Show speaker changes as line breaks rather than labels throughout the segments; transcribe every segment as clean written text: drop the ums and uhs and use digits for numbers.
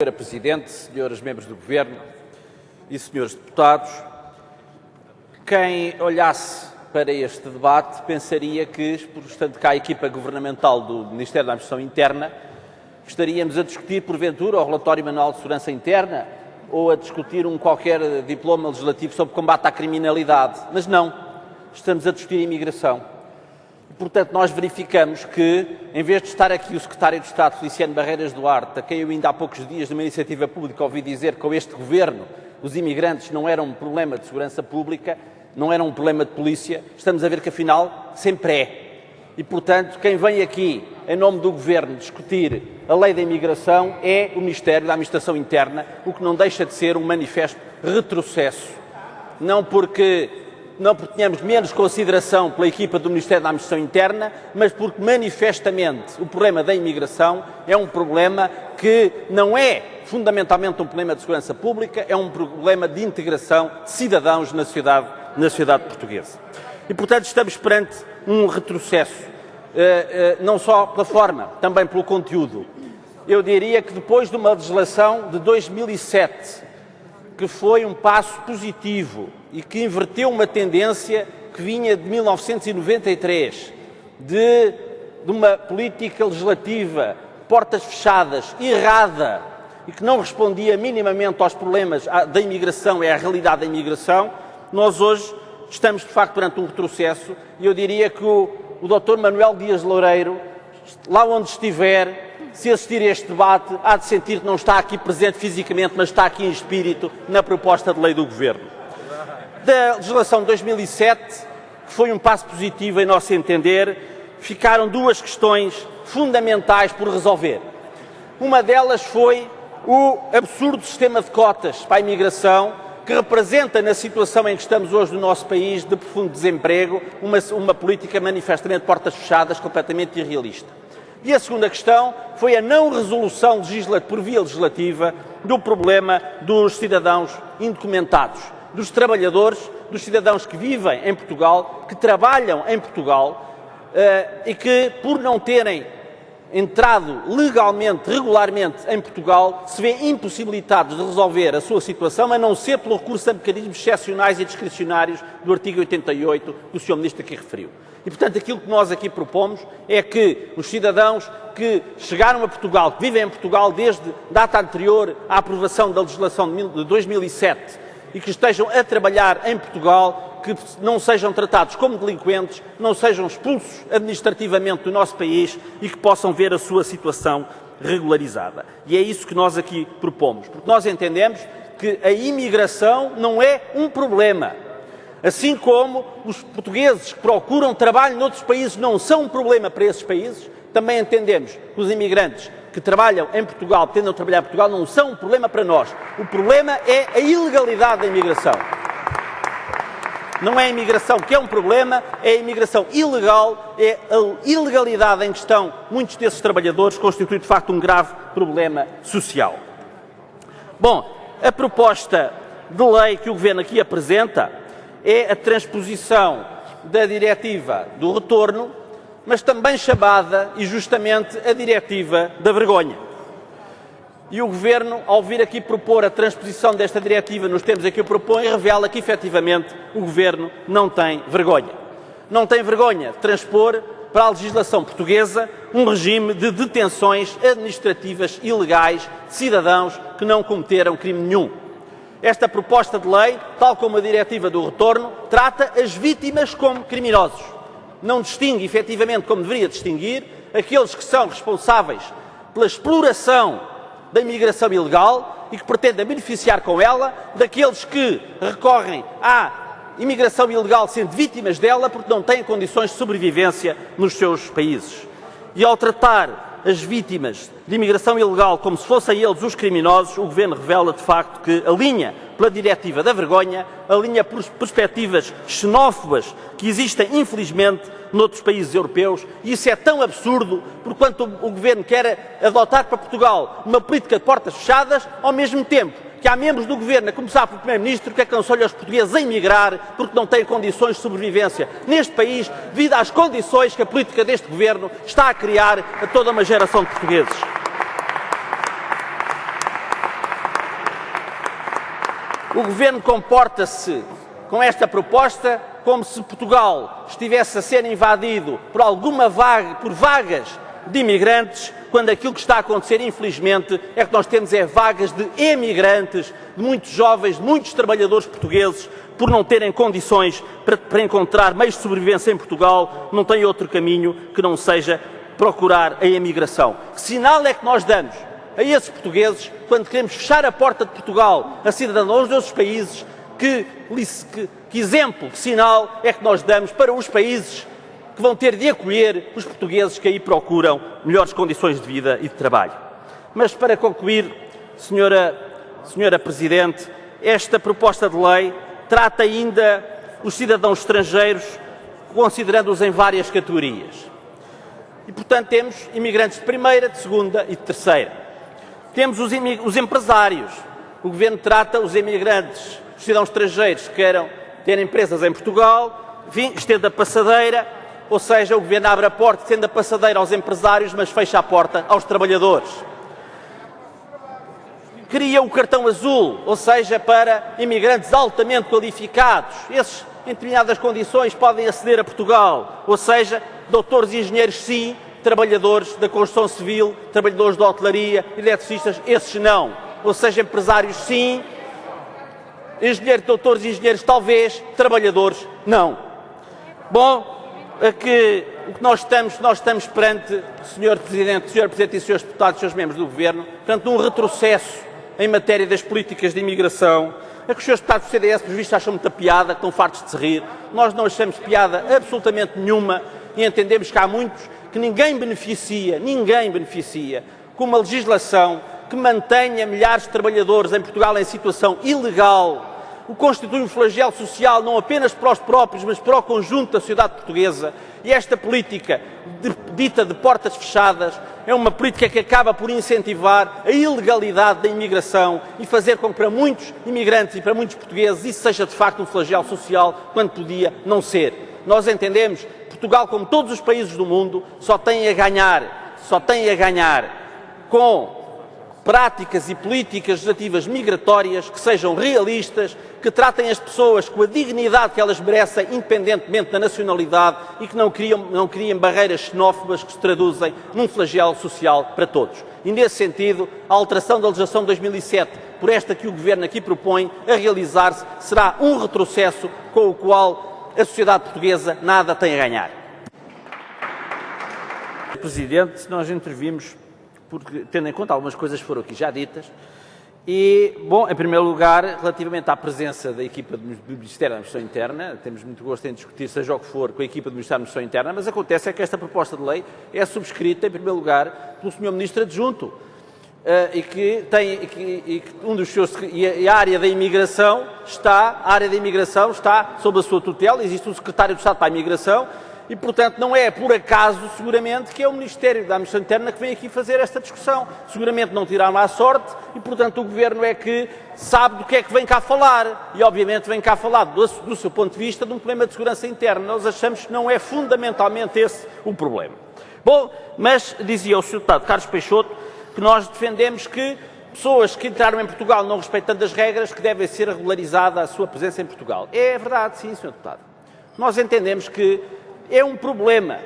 Senhora Presidente, senhores membros do Governo e senhores deputados, quem olhasse para este debate pensaria que, estando cá a equipa governamental do Ministério da Administração Interna, estaríamos a discutir, porventura, o relatório manual de segurança interna ou a discutir qualquer diploma legislativo sobre combate à criminalidade. Mas não, estamos a discutir imigração. Portanto, nós verificamos que, em vez de estar aqui o Secretário de Estado, Feliciano Barreiras Duarte, a quem eu ainda há poucos dias, numa iniciativa pública, ouvi dizer que com este Governo os imigrantes não eram um problema de segurança pública, não eram um problema de polícia, estamos a ver que, afinal, sempre é. E, portanto, quem vem aqui, em nome do Governo, discutir a lei da imigração é o Ministério da Administração Interna, o que não deixa de ser um manifesto retrocesso. Não porque tenhamos menos consideração pela equipa do Ministério da Administração Interna, mas porque, manifestamente, o problema da imigração é um problema que não é fundamentalmente um problema de segurança pública, é um problema de integração de cidadãos na sociedade portuguesa. E, portanto, estamos perante um retrocesso, não só pela forma, também pelo conteúdo. Eu diria que depois de uma legislação de 2007, que foi um passo positivo e que inverteu uma tendência que vinha de 1993, de uma política legislativa, portas fechadas, errada, e que não respondia minimamente aos problemas da imigração e à realidade da imigração, nós hoje estamos, de facto, perante um retrocesso, e eu diria que o Dr. Manuel Dias Loureiro, lá onde estiver, se assistir a este debate, há de sentir que não está aqui presente fisicamente, mas está aqui em espírito na proposta de lei do Governo. Da legislação de 2007, que foi um passo positivo em nosso entender, ficaram duas questões fundamentais por resolver. Uma delas foi o absurdo sistema de cotas para a imigração, que representa, na situação em que estamos hoje no nosso país, de profundo desemprego, uma política manifestamente de portas fechadas, completamente irrealista. E a segunda questão foi a não resolução por via legislativa do problema dos cidadãos indocumentados, dos trabalhadores, dos cidadãos que vivem em Portugal, que trabalham em Portugal e que, por não terem entrado legalmente, regularmente em Portugal, se vêem impossibilitados de resolver a sua situação, a não ser pelo recurso a mecanismos excepcionais e discricionários do artigo 88 que o Sr. Ministro aqui referiu. E, portanto, aquilo que nós aqui propomos é que os cidadãos que chegaram a Portugal, que vivem em Portugal desde data anterior à aprovação da legislação de 2007 e que estejam a trabalhar em Portugal, que não sejam tratados como delinquentes, não sejam expulsos administrativamente do nosso país e que possam ver a sua situação regularizada. E é isso que nós aqui propomos, porque nós entendemos que a imigração não é um problema. Assim como os portugueses que procuram trabalho noutros países não são um problema para esses países, também entendemos que os imigrantes que trabalham em Portugal, pretendam trabalhar em Portugal, não são um problema para nós. O problema é a ilegalidade da imigração. Não é a imigração que é um problema, é a imigração ilegal, é a ilegalidade em que estão muitos desses trabalhadores, constitui de facto um grave problema social. Bom, a proposta de lei que o Governo aqui apresenta é a transposição da diretiva do retorno, mas também chamada, e justamente, a diretiva da vergonha. E o Governo, ao vir aqui propor a transposição desta diretiva nos termos em que o propõe, revela que, efetivamente, o Governo não tem vergonha. Não tem vergonha de transpor para a legislação portuguesa um regime de detenções administrativas ilegais de cidadãos que não cometeram crime nenhum. Esta proposta de lei, tal como a diretiva do retorno, trata as vítimas como criminosos. Não distingue, efetivamente, como deveria distinguir, aqueles que são responsáveis pela exploração da imigração ilegal e que pretendem beneficiar com ela, daqueles que recorrem à imigração ilegal sendo vítimas dela porque não têm condições de sobrevivência nos seus países. E ao tratar as vítimas de imigração ilegal como se fossem eles os criminosos, o Governo revela, de facto, que alinha pela diretiva da vergonha, alinha por perspectivas xenófobas que existem, infelizmente, noutros países europeus, e isso é tão absurdo, porque quando o Governo quer adotar para Portugal uma política de portas fechadas, ao mesmo tempo que há membros do Governo, a começar pelo Primeiro-Ministro, que aconselham os portugueses a emigrar porque não têm condições de sobrevivência neste país, devido às condições que a política deste Governo está a criar a toda uma geração de portugueses. O Governo comporta-se com esta proposta como se Portugal estivesse a ser invadido por por vagas de imigrantes, quando aquilo que está a acontecer, infelizmente, é que nós temos vagas de emigrantes, de muitos jovens, de muitos trabalhadores portugueses, por não terem condições para encontrar meios de sobrevivência em Portugal, não têm outro caminho que não seja procurar a emigração. Que sinal é que nós damos a esses portugueses quando queremos fechar a porta de Portugal a cidadãos de outros países? Que exemplo, que sinal é que nós damos para os países que vão ter de acolher os portugueses que aí procuram melhores condições de vida e de trabalho? Mas para concluir, Senhora Presidente, esta proposta de lei trata ainda os cidadãos estrangeiros, considerando-os em várias categorias. E, portanto, temos imigrantes de primeira, de segunda e de terceira. Temos os empresários. O Governo trata os imigrantes, os cidadãos estrangeiros que queiram ter empresas em Portugal, estende a passadeira, ou seja, o Governo abre a porta, estende a passadeira aos empresários, mas fecha a porta aos trabalhadores. Cria o cartão azul, ou seja, para imigrantes altamente qualificados. Esses, em determinadas condições, podem aceder a Portugal, ou seja, doutores e engenheiros sim, trabalhadores da construção civil, trabalhadores da hotelaria, eletricistas, esses não. Ou seja, empresários sim, engenheiros, doutores e engenheiros talvez, trabalhadores não. Bom, o que nós estamos perante, Sr. Presidente e Srs. Deputados e Srs. Membros do Governo, perante um retrocesso em matéria das políticas de imigração, a que os Srs. Deputados do CDS, por visto, acham muita piada, que estão fartos de se rir. Nós não achamos piada absolutamente nenhuma e entendemos que há muitos que ninguém beneficia com uma legislação que mantenha milhares de trabalhadores em Portugal em situação ilegal, o constitui um flagelo social não apenas para os próprios, mas para o conjunto da sociedade portuguesa. E esta política dita de portas fechadas é uma política que acaba por incentivar a ilegalidade da imigração e fazer com que para muitos imigrantes e para muitos portugueses isso seja de facto um flagelo social, quando podia não ser. Nós entendemos que Portugal, como todos os países do mundo, só tem a ganhar com práticas e políticas legislativas migratórias que sejam realistas, que tratem as pessoas com a dignidade que elas merecem, independentemente da nacionalidade, e que não criem barreiras xenófobas que se traduzem num flagelo social para todos. E, nesse sentido, a alteração da legislação de 2007, por esta que o Governo aqui propõe a realizar-se, será um retrocesso com o qual a sociedade portuguesa nada tem a ganhar. Presidente, nós intervimos porque, tendo em conta algumas coisas que foram aqui já ditas, e, bom, em primeiro lugar, relativamente à presença da equipa do Ministério da Administração Interna, temos muito gosto em discutir, seja o que for, com a equipa do Ministério da Administração Interna, mas acontece é que esta proposta de lei é subscrita, em primeiro lugar, pelo Sr. Ministro Adjunto, e a área da imigração está sob a sua tutela, existe um Secretário de Estado para a Imigração, e, portanto, não é por acaso, seguramente, que é o Ministério da Administração Interna que vem aqui fazer esta discussão. Seguramente não tiraram à sorte e, portanto, o Governo é que sabe do que é que vem cá falar. E, obviamente, vem cá falar, do seu ponto de vista, de um problema de segurança interna. Nós achamos que não é fundamentalmente esse o problema. Bom, mas dizia o Sr. Deputado Carlos Peixoto que nós defendemos que pessoas que entraram em Portugal não respeitando as regras, que devem ser regularizada a sua presença em Portugal. É verdade, sim, Sr. Deputado. Nós entendemos que é um problema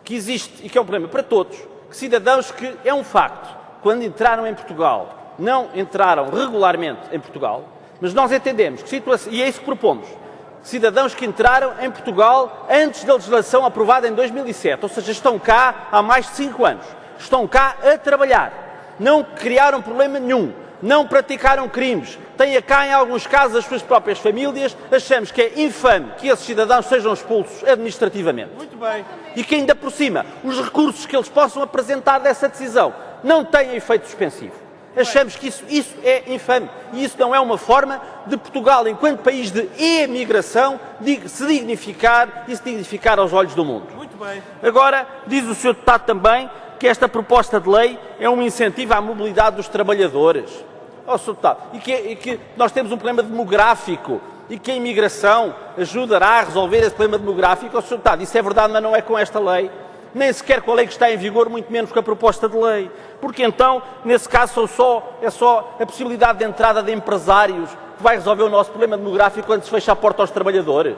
que existe e que é um problema para todos, que cidadãos que, é um facto, quando entraram em Portugal, não entraram regularmente em Portugal, mas nós entendemos que e é isso que propomos, cidadãos que entraram em Portugal antes da legislação aprovada em 2007, ou seja, estão cá há mais de 5 anos, estão cá a trabalhar, não criaram problema nenhum, não praticaram crimes, têm cá, em alguns casos, as suas próprias famílias, achamos que é infame que esses cidadãos sejam expulsos administrativamente. Muito bem. E que, ainda por cima, os recursos que eles possam apresentar dessa decisão não têm efeito suspensivo. Achamos que isso é infame. E isso não é uma forma de Portugal, enquanto país de emigração, se dignificar e se dignificar aos olhos do mundo. Muito bem. Agora, diz o Sr. Deputado também que esta proposta de lei é um incentivo à mobilidade dos trabalhadores. Oh, Sr. Deputado, e que nós temos um problema demográfico e que a imigração ajudará a resolver esse problema demográfico. Oh, Sr. Deputado, isso é verdade, mas não é com esta lei. Nem sequer com a lei que está em vigor, muito menos com a proposta de lei. Porque então, nesse caso, é só a possibilidade de entrada de empresários que vai resolver o nosso problema demográfico quando se fecha a porta aos trabalhadores?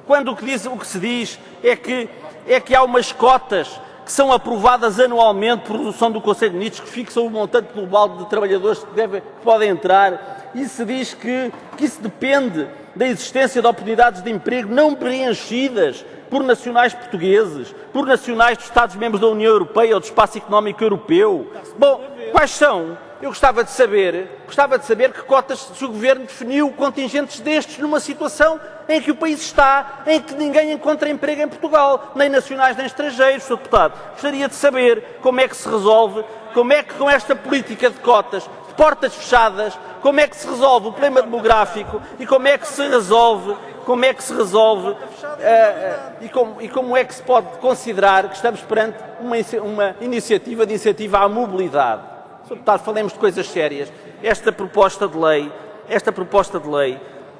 Quando o que se diz é que há umas cotas que são aprovadas anualmente por resolução do Conselho de Ministros que fixam o montante global de trabalhadores que podem entrar, e se diz que isso depende da existência de oportunidades de emprego não preenchidas por nacionais portugueses, por nacionais dos Estados-membros da União Europeia ou do Espaço Económico Europeu. Bom, quais são? Eu gostava de saber que cotas se o Governo definiu contingentes destes numa situação em que o país está, em que ninguém encontra emprego em Portugal, nem nacionais nem estrangeiros, Sr. Deputado. Gostaria de saber como é que se resolve, como é que com esta política de cotas, de portas fechadas, como é que se resolve o problema demográfico e como é que se resolve e como é que se pode considerar que estamos perante uma iniciativa de incentivo à mobilidade. Sr. Deputado, falemos de coisas sérias. Esta proposta de lei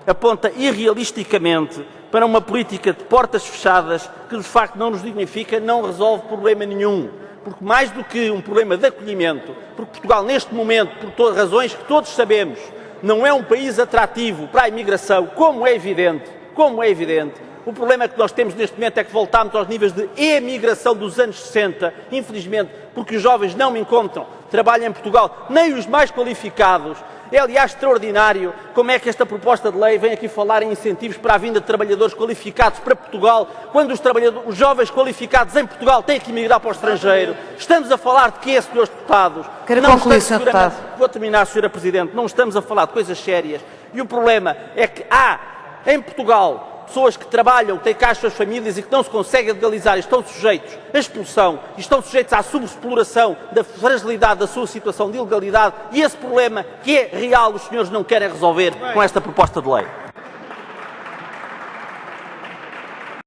aponta irrealisticamente para uma política de portas fechadas que, de facto, não nos dignifica, não resolve problema nenhum. Porque mais do que um problema de acolhimento, porque Portugal, neste momento, por razões que todos sabemos, não é um país atrativo para a imigração, como é evidente, o problema que nós temos neste momento é que voltámos aos níveis de emigração dos anos 60, infelizmente, porque os jovens não encontram trabalho em Portugal, nem os mais qualificados. É, aliás, extraordinário como é que esta proposta de lei vem aqui falar em incentivos para a vinda de trabalhadores qualificados para Portugal, quando os jovens qualificados em Portugal têm que emigrar para o estrangeiro. Estamos a falar de quê, senhores deputados?
Quero concluir, Sr. Deputado.
Vou terminar, Sra. Presidente. Não estamos a falar de coisas sérias. E o problema é que há, em Portugal, pessoas que trabalham, têm cá as suas famílias e que não se conseguem legalizar e estão sujeitos à expulsão e estão sujeitos à subexploração da fragilidade da sua situação de ilegalidade, e esse problema, que é real, os senhores não querem resolver com esta proposta de lei.